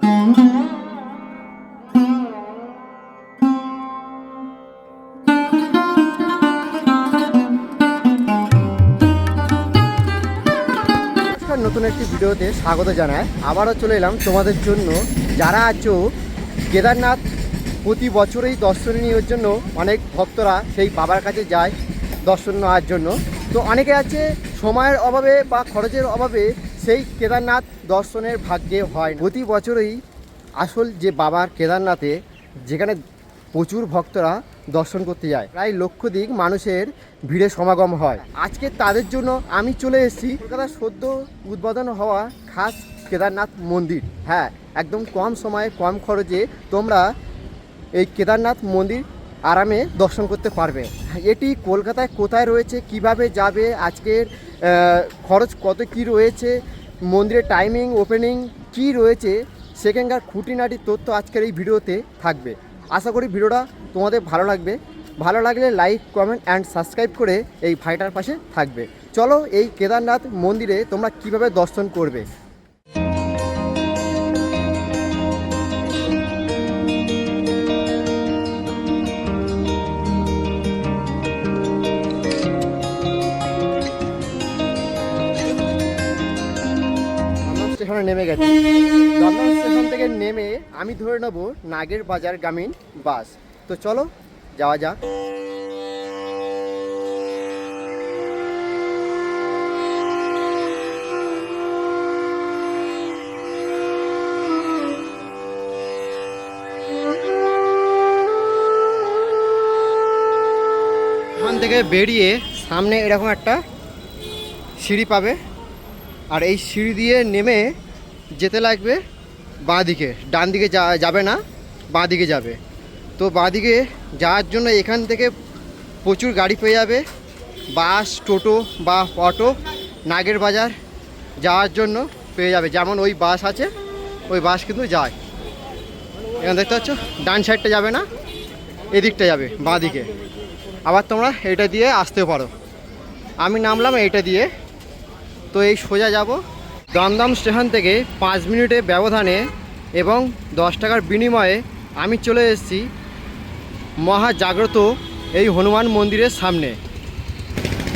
নতুন একটি ভিডিওতে স্বাগত জানাই। আবারও চলে এলাম তোমাদের জন্য। যারা আছো কেদারনাথ প্রতি বছরেই দর্শন নেওয়ার জন্য অনেক ভক্তরা সেই বাবার কাছে যায় দর্শন নেওয়ার জন্য। তো অনেকে আছে সময়ের অভাবে বা খরচের অভাবে সেই কেদারনাথ দর্শনের ভাগ্যে হয়। প্রতি বছরই আসল যে বাবার কেদারনাথে যেখানে প্রচুর ভক্তরা দর্শন করতে যায়, প্রায় লক্ষাধিক মানুষের ভিড়ে সমাগম হয়। আজকে তাদের জন্য আমি চলে এসেছি কলকাতার সদ্য উদ্বোধন হওয়া খাস কেদারনাথ মন্দির। হ্যাঁ, একদম কম সময়ে কম খরচে তোমরা এই কেদারনাথ মন্দির আরামে দর্শন করতে পারবে। এটি কলকাতায় কোথায় রয়েছে, কিভাবে যাবে, আজকের খরচ কত কি রয়েছে, মন্দিরের টাইমিং ওপেনিং কি রয়েছে, সেখানকার খুঁটিনাটি তথ্য আজকের এই ভিডিওতে থাকবে। আশা করি ভিডিওটা তোমাদের ভালো লাগবে। ভালো লাগলে লাইক, কমেন্ট অ্যান্ড সাবস্ক্রাইব করে এই ভাইটার পাশে থাকবে। চলো এই কেদারনাথ মন্দিরে তোমরা কিভাবে দর্শন করবে। স্টেশনে নেমে গেছি। দমদম স্টেশন থেকে নেমে আমি ধরে নেব নাগের বাজার গ্রামীণ বাস। তো চলো যাওয়া যাক। ওখান থেকে বেরিয়ে সামনে এরকম একটা সিঁড়ি পাবে, আর এই সিঁড়ি দিয়ে নেমে যেতে লাগবে বাঁ দিকে। ডান দিকে যাবে না, বাঁ দিকে যাবে। তো বাঁ দিকে যাওয়ার জন্য এখান থেকে প্রচুর গাড়ি পেয়ে যাবে, বাস, টোটো বা অটো নাগের বাজার যাওয়ার জন্য পেয়ে যাবে। যেমন ওই বাস আছে, ওই বাস কিন্তু যায়। এখানে দেখতে পাচ্ছ, ডান সাইডটা যাবে না, এদিকটা যাবে বাঁ দিকে। আবার তোমরা এটা দিয়ে আসতে পারো। আমি নামলাম এইটা দিয়ে। তো এই সোজা যাব দমদম স্টেশন থেকে 5 মিনিটের ব্যবধানে এবং 10 টাকার বিনিময়ে আমি চলে এসেছি মহাজাগ্রত এই হনুমান মন্দিরের সামনে।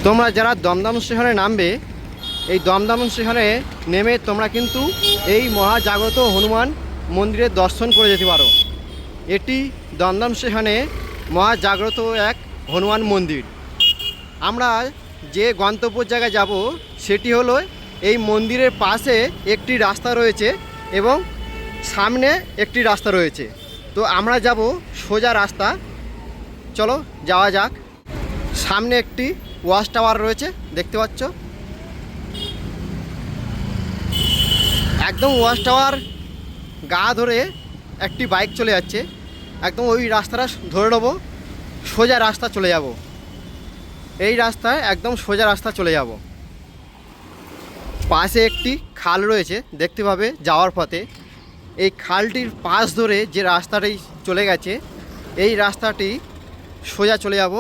তোমরা যারা দমদম স্টেশনে নামবে, এই দমদম স্টেশনে নেমে তোমরা কিন্তু এই মহাজাগ্রত হনুমান মন্দিরের দর্শন করে যেতে পারো। এটি দমদম স্টেশনে মহাজাগ্রত এক হনুমান মন্দির। আমরা যে গন্তব্য জায়গায় যাব সেটি হলো এই মন্দিরের পাশে একটি রাস্তা রয়েছে এবং সামনে একটি রাস্তা রয়েছে। তো আমরা যাব সোজা রাস্তা। চলো যাওয়া যাক। সামনে একটি ওয়াচ টাওয়ার রয়েছে, দেখতে পাচ্ছ। একদম ওয়াচ টাওয়ার গা ধরে একটি বাইক চলে যাচ্ছে। একদম ওই রাস্তাটা ধরে নেবো, সোজা রাস্তা চলে যাব। এই রাস্তায় একদম সোজা রাস্তা চলে যাব। পাশে একটি খাল রয়েছে, দেখতে পাবে যাওয়ার পথে। এই খালটির পাশ ধরে যে রাস্তাটি চলে গেছে, এই রাস্তাটি সোজা চলে যাব।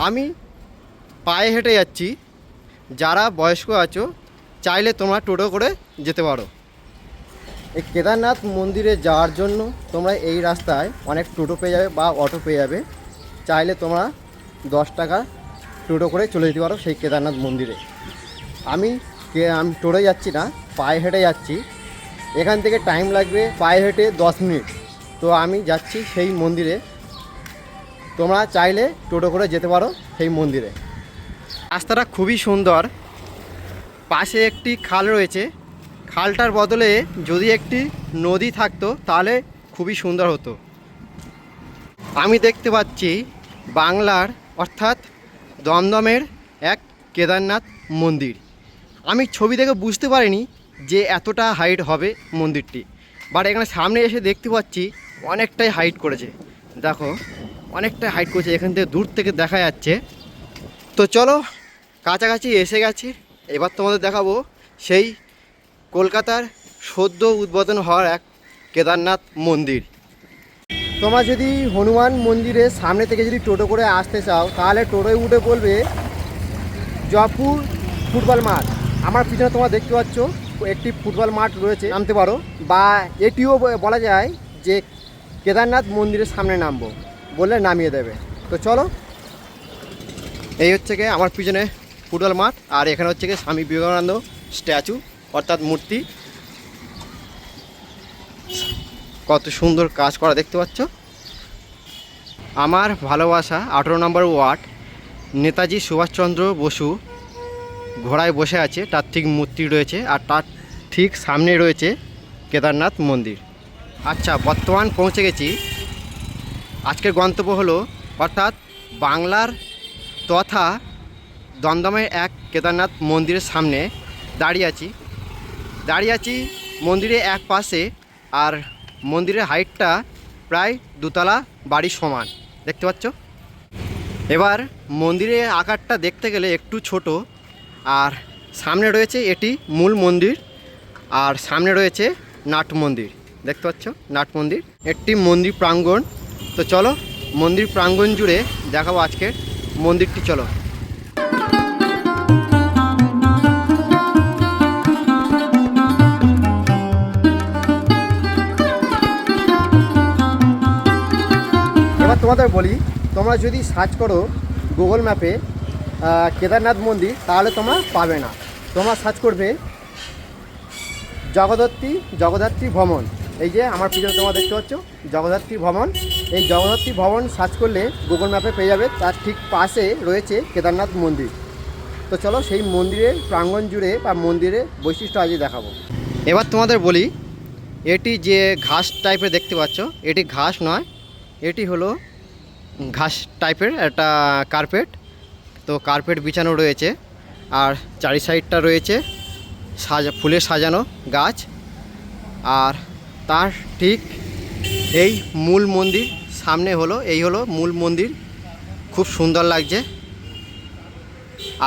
আমি পায়ে হেঁটে যাচ্ছি। যারা বয়স্ক আছো চাইলে তোমরা টোটো করে যেতে পারো। এই কেদারনাথ মন্দিরে যাওয়ার জন্য তোমরা এই রাস্তায় অনেক টোটো পেয়ে যাবে বা অটো পেয়ে যাবে। চাইলে তোমরা 10 টাকা টোটো করে চলে যেতে পারো সেই কেদারনাথ মন্দিরে। আমি টোটো যাচ্ছি না, পায়ে হেঁটে যাচ্ছি। এখান থেকে টাইম লাগবে পায়ে হেঁটে 10 মিনিট। তো আমি যাচ্ছি সেই মন্দিরে। তোমরা চাইলে টোটো করে যেতে পারো সেই মন্দিরে। রাস্তাটা খুবই সুন্দর। পাশে একটি খাল রয়েছে। খালটার বদলে যদি একটি নদী থাকতো তাহলে খুবই সুন্দর হতো। আমি দেখতে পাচ্ছি বাংলার অর্থাৎ দমদমের এক কেদারনাথ মন্দির। আমি ছবি দেখে বুঝতে পারিনি যে এতটা হাইট হবে মন্দিরটি, বাট এখানে সামনে এসে দেখতে পাচ্ছি অনেকটাই হাইট করেছে। দেখো অনেকটাই হাইট করেছে, এখান থেকে দূর থেকে দেখা যাচ্ছে। তো চলো কাছাকাছি এসে গেছি। এবার তোমাদের দেখাবো সেই কলকাতার সদ্য উদ্বোধন হওয়ার এক কেদারনাথ মন্দির। তোমরা যদি হনুমান মন্দিরের সামনে থেকে যদি টোটো করে আসতে চাও তাহলে টোটোয় উঠে বলবে জয়পুর ফুটবল মাঠ। আমার পিছনে তোমরা দেখতে পাচ্ছ একটি ফুটবল মাঠ রয়েছে, নামতে পারো, বা এটিও বলা যায় যে কেদারনাথ মন্দিরের সামনে নামবো বললে নামিয়ে দেবে। তো চলো, এই হচ্ছে গিয়ে আমার পিছনে ফুটবল মাঠ, আর এখানে হচ্ছে গিয়ে স্বামী বিবেকানন্দ স্ট্যাচু অর্থাৎ মূর্তি। কত সুন্দর কাজ করা দেখতে পাচ্ছ। আমার ভালোবাসা 18 নম্বর ওয়ার্ড নেতাজি সুভাষচন্দ্র বসু ঘোড়ায় বসে আছে, তার ঠিক মূর্তি রয়েছে, আর তার ঠিক সামনে রয়েছে কেদারনাথ মন্দির। আচ্ছা, বর্তমান পৌঁছে গেছি। আজকের গন্তব্য হলো অর্থাৎ বাংলার তথা দমদমের এক কেদারনাথ মন্দিরের সামনে দাঁড়িয়ে আছি মন্দিরের এক পাশে, আর মন্দিরের হাইটটা প্রায় 2 তলা বাড়ির সমান দেখতে পাচ্ছ। এবার মন্দিরের আকারটা দেখতে গেলে একটু ছোট, আর সামনে রয়েছে এটি মূল মন্দির, আর সামনে রয়েছে নাট মন্দির দেখতে পাচ্ছ। নাট মন্দির একটি মন্দির প্রাঙ্গণ। তো চলো মন্দির প্রাঙ্গণ জুড়ে দেখাবো আজকের মন্দিরটি। চলো। এবার তোমাদের বলি, তোমরা যদি সার্চ করো গুগল ম্যাপে কেদারনাথ মন্দির, তাহলে তোমরা পাবে না। তোমরা সার্চ করবে জগদ্ধাত্রী ভবন। এই যে আমার পিছনে তোমরা দেখতে পাচ্ছ জগদ্ধাত্রী ভবন। এই জগদ্ধাত্রী ভবন সার্চ করলে গুগল ম্যাপে পেয়ে যাবে, তার ঠিক পাশে রয়েছে কেদারনাথ মন্দির। তো চলো সেই মন্দিরের প্রাঙ্গণ জুড়ে বা মন্দিরের বৈশিষ্ট্য আজকে দেখাবো। এবার তোমাদের বলি, এটি যে ঘাস টাইপের দেখতে পাচ্ছ, এটি ঘাস নয়, এটি হলো ঘাস টাইপের একটা কার্পেট। তো কার্পেট বিছানো রয়েছে, আর চারি সাইডটা রয়েছে ফুলে সাজানো গাছ। আর তার ঠিক এই মূল মন্দির সামনে এই হলো মূল মন্দির, খুব সুন্দর লাগছে।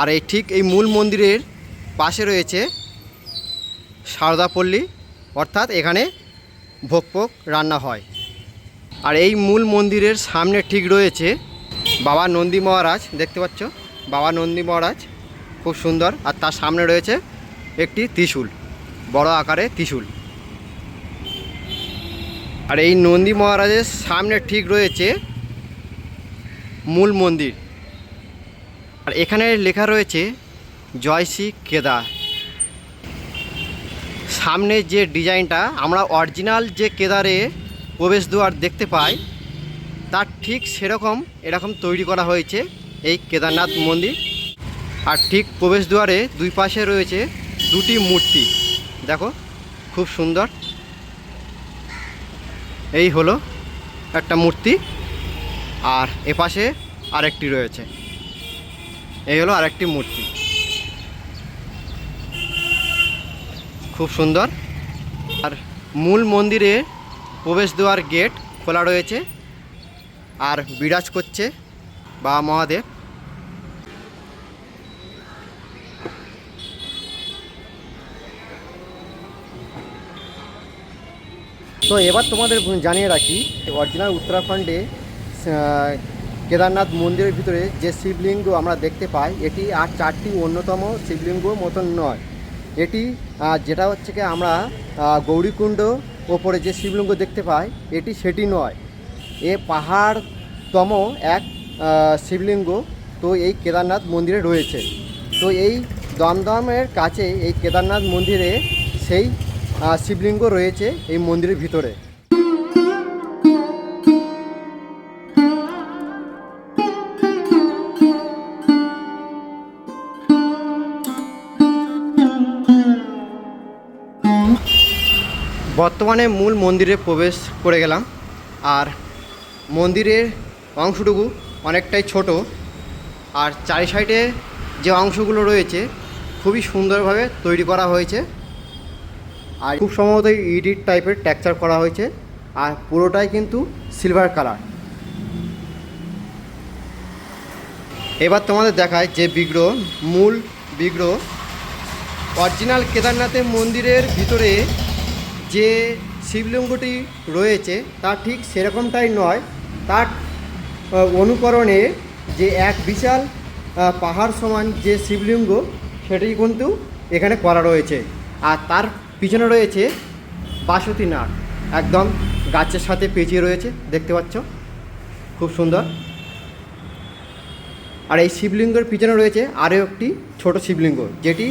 আর এই মূল মন্দিরের পাশে রয়েছে সারদাপল্লী, অর্থাৎ এখানে ভোগ রান্না হয়। আর এই মূল মন্দিরের সামনে ঠিক রয়েছে বাবা নন্দী মহারাজ দেখতে পাচ্ছ, বাবা নন্দী মহারাজ খুব সুন্দর। আর তার সামনে রয়েছে একটি ত্রিশূল, বড় আকারে ত্রিশূল। আর এই নন্দী মহারাজের সামনে ঠিক রয়েছে মূল মন্দির। আর এখানে লেখা রয়েছে জয় শ্রী কেদার। সামনে যে ডিজাইনটা আমরা অরিজিনাল যে কেদারে প্রবেশদ্বার দেখতে পাই, তার ঠিক এরকম তৈরি করা হয়েছে এই কেদারনাথ মন্দির। আর ঠিক প্রবেশদ্বারে দুই পাশে রয়েছে দুটি মূর্তি, দেখো খুব সুন্দর। এই হলো একটা মূর্তি, আর এপাশে আরেকটি রয়েছে, এই হলো আরেকটি মূর্তি, খুব সুন্দর। আর মূল মন্দিরে প্রবেশদ্বার গেট খোলা রয়েছে, আর বিরাজ করছে বাবা মহাদেব। তো এবার তোমাদের জানিয়ে রাখি, অরিজিনাল উত্তরাখণ্ডে কেদারনাথ মন্দিরের ভিতরে যে শিবলিঙ্গ আমরা দেখতে পাই, এটি আর 4টি অন্যতম শিবলিঙ্গ মতন নয়। এটি যেটা হচ্ছে কি আমরা গৌরীকুণ্ড ওপরে যে শিবলিঙ্গ দেখতে পাই, এটি সেটি নয়, এ পাহাড়তম এক শিবলিঙ্গ। তো এই কেদারনাথ মন্দিরে রয়েছে। তো এই দমদমের কাছে এই কেদারনাথ মন্দিরে সেই শিবলিঙ্গ রয়েছে এই মন্দিরের ভিতরে। বর্তমানে মূল মন্দিরে প্রবেশ করে গেলাম, আর মন্দিরের অংশটুকু অনেকটাই ছোট, আর চারি সাইডে যে অংশগুলো রয়েছে খুবই সুন্দরভাবে তৈরি করা হয়েছে, আর খুব সম্ভবত ইডিট টাইপের টেক্সচার করা হয়েছে, আর পুরোটাই কিন্তু সিলভার কালার। এবার তোমাদের দেখায় যে মূল বিগ্রহ অরিজিনাল কেদারনাথের মন্দিরের ভিতরে যে শিবলিঙ্গটি রয়েছে তা ঠিক সেরকমটাই নয়, তার অনুকরণে যে এক বিশাল পাহাড় সমান যে শিবলিঙ্গ সেটি কিন্তু এখানে করা রয়েছে। আর তার পিছনে রয়েছে বাসন্তী নাগ, একদম গাছের সাথে পেঁচিয়ে রয়েছে, দেখতে পাচ্ছ, খুব সুন্দর। আর এই শিবলিঙ্গের পিছনে রয়েছে আরও একটি ছোট শিবলিঙ্গ, যেটি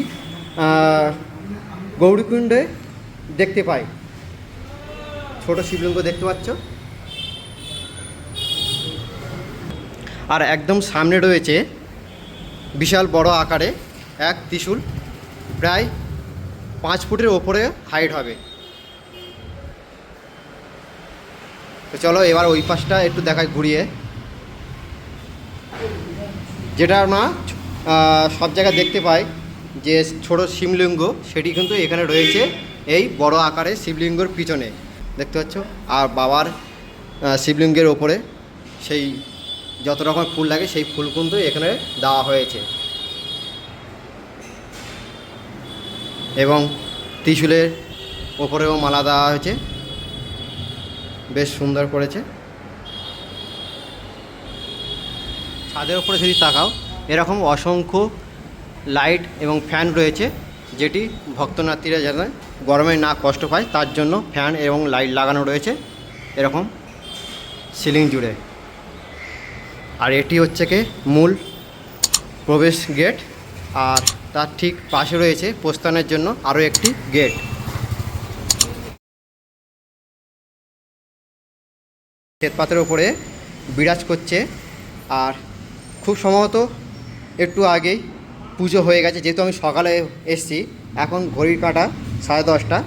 গৌরীকুণ্ডে দেখতে পাই। ছোট শিবলিঙ্গ দেখতে পাচ্ছ। আর একদম সামনে রয়েছে বিশাল বড় আকারে এক ত্রিশূল, প্রায় 5 ফুটের ওপরে হাইট হবে। তো চলো এবার ওই পাশটা একটু দেখাই ঘুরিয়ে। যেটা আমরা সব জায়গায় দেখতে পাই যে ছোট শিবলিঙ্গ, সেটি কিন্তু এখানে রয়েছে এই বড় আকারের শিবলিঙ্গর পিছনে, দেখতে পাচ্ছ। আর বাবার শিবলিঙ্গের ওপরে সেই যত রকম ফুল লাগে সেই ফুল কিন্তু এখানে দেওয়া হয়েছে, এবং ত্রিশূলের ওপরেও মালা দেওয়া হয়েছে, বেশ সুন্দর করেছে। ছাদের ওপরে যদি তাকাও, এরকম অসংখ্য লাইট এবং ফ্যান রয়েছে, যেটি ভক্তনাথীরা যেন গরমে না কষ্ট পায় তার জন্য ফ্যান এবং লাইট লাগানো রয়েছে এরকম সিলিং জুড়ে। আর এটি হচ্ছে কি মূল প্রবেশ গেট, আর তার ঠিক পাশে রয়েছে প্রস্থানের জন্য আরও একটি গেট। শ্বেতপাতের ওপরে বিরাজ করছে। আর খুব সম্ভবত একটু আগেই পুজো হয়ে গেছে, যেহেতু আমি সকালে এসেছি, এখন ঘড়ির কাঁটা 10:30,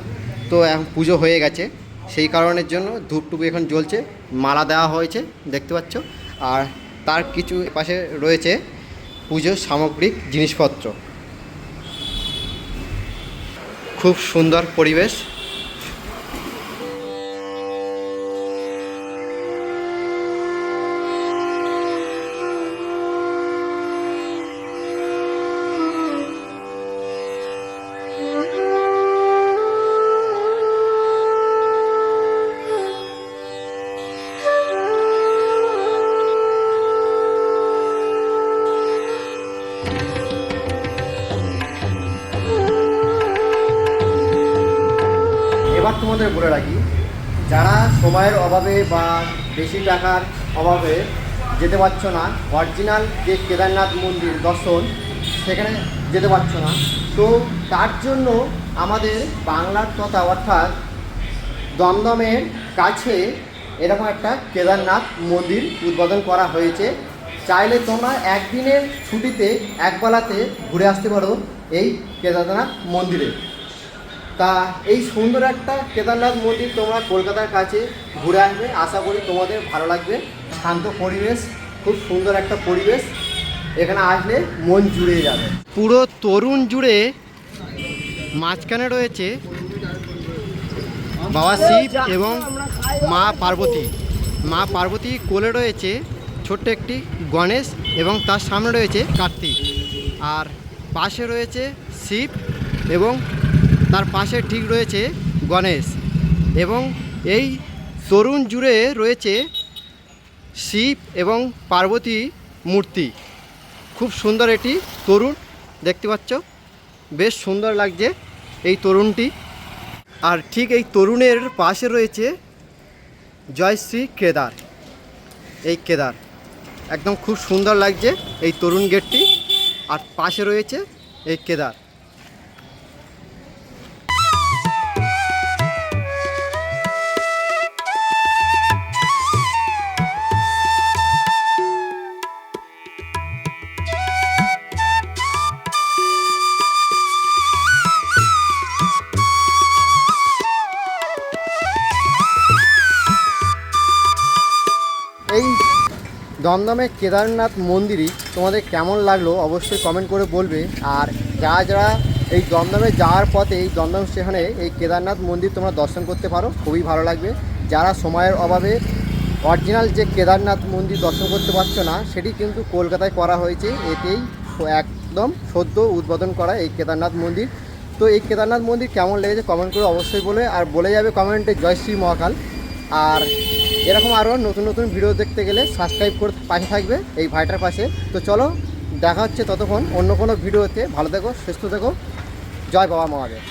তো এখন পুজো হয়ে গেছে, সেই কারণের জন্য ধূপটুপু এখন জ্বলছে, মালা দেওয়া হয়েছে, দেখতে পাচ্ছ। আর তার কিছু পাশে রয়েছে পুজোর সামগ্রিক জিনিসপত্র। খুব সুন্দর পরিবেশ। এবার তোমাদের বলে রাখি, যারা সময়ের অভাবে বা বেশি টাকার অভাবে যেতে পারছো না, অরিজিনাল যে কেদারনাথ মন্দির দর্শন সেখানে যেতে পারছো না, তো তার জন্য আমাদের বাংলার তথা অর্থাৎ দমদমের কাছে এরকম একটা কেদারনাথ মন্দির উদ্বোধন করা হয়েছে। চাইলে তোমরা একদিনের ছুটিতে একবেলাতে ঘুরে আসতে পারো এই কেদারনাথ মন্দিরে। তা এই সুন্দর একটা কেদারনাথ মন্দির তোমরা কলকাতার কাছে ঘুরে আসবে, আশা করি তোমাদের ভালো লাগবে। শান্ত পরিবেশ, খুব সুন্দর একটা পরিবেশ, এখানে আসলে মন জুড়ে যাবে। পুরো তরুণ জুড়ে মাঝখানে রয়েছে বাবা শিব এবং মা পার্বতী। মা পার্বতী কোলে রয়েছে ছোট্ট একটি গণেশ, এবং তার সামনে রয়েছে কার্তিক, আর পাশে রয়েছে শিব, এবং তার পাশে ঠিক রয়েছে গণেশ, এবং এই তরুণ জুড়ে রয়েছে শিব এবং পার্বতী মূর্তি। খুব সুন্দর এটি তরুণ, দেখতে পাচ্ছ, বেশ সুন্দর লাগছে এই তরুণটি। আর ঠিক এই তরুণের পাশে রয়েছে জয় শ্রী কেদার। এই কেদার একদম খুব সুন্দর লাগছে এই তরুণ গেটটি, আর পাশে রয়েছে এই কেদার। এই দমদমের কেদারনাথ মন্দিরই তোমাদের কেমন লাগলো অবশ্যই কমেন্ট করে বলবে। আর যারা যারা এই দমদমে যাওয়ার পথে এই দমদম স্টেশনে এই কেদারনাথ মন্দির তোমরা দর্শন করতে পারো, খুবই ভালো লাগবে। যারা সময়ের অভাবে অরিজিনাল যে কেদারনাথ মন্দির দর্শন করতে পারছো না, সেটি কিন্তু কলকাতায় করা হয়েছে, এতেই একদম সদ্য উদ্বোধন করা এই কেদারনাথ মন্দির। তো এই কেদারনাথ মন্দির কেমন লেগেছে কমেন্ট করে অবশ্যই বলবে, আর বলে যাবে কমেন্টে জয় শ্রী মহাকাল। আর এরকম আরও নতুন নতুন ভিডিও দেখতে গেলে সাবস্ক্রাইব করে পাশে থাকবে এই ভাইটার পাশে। তো চলো দেখা হচ্ছে ততক্ষণ অন্য কোনো ভিডিওতে। ভালো থেকো, সুস্থ থেকো, জয় বাবা মহাদেব।